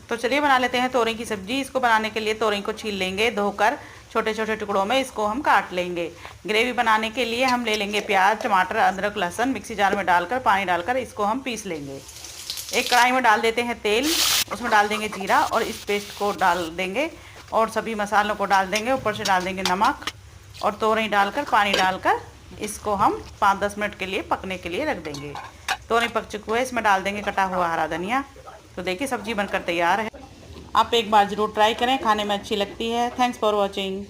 तो चलिए बना लेते हैं तोरई की सब्जी। इसको बनाने के लिए तोरई को छील लेंगे, धोकर छोटे छोटे टुकड़ों में इसको हम काट लेंगे। ग्रेवी बनाने के लिए हम ले लेंगे प्याज, टमाटर, अदरक, लहसुन, मिक्सी जार में डालकर पानी डालकर इसको हम पीस लेंगे। एक कढ़ाई में डाल देते हैं तेल, उसमें डाल देंगे जीरा और इस पेस्ट को डाल देंगे और सभी मसालों को डाल देंगे। ऊपर से डाल देंगे नमक और तोरई डालकर पानी डालकर इसको हम 5-10 मिनट के लिए पकने के लिए रख देंगे। तोरई पक चुका है, इसमें डाल देंगे कटा हुआ हरा धनिया। तो देखिए सब्जी बनकर तैयार है। आप एक बार ज़रूर ट्राई करें, खाने में अच्छी लगती है। Thanks for watching.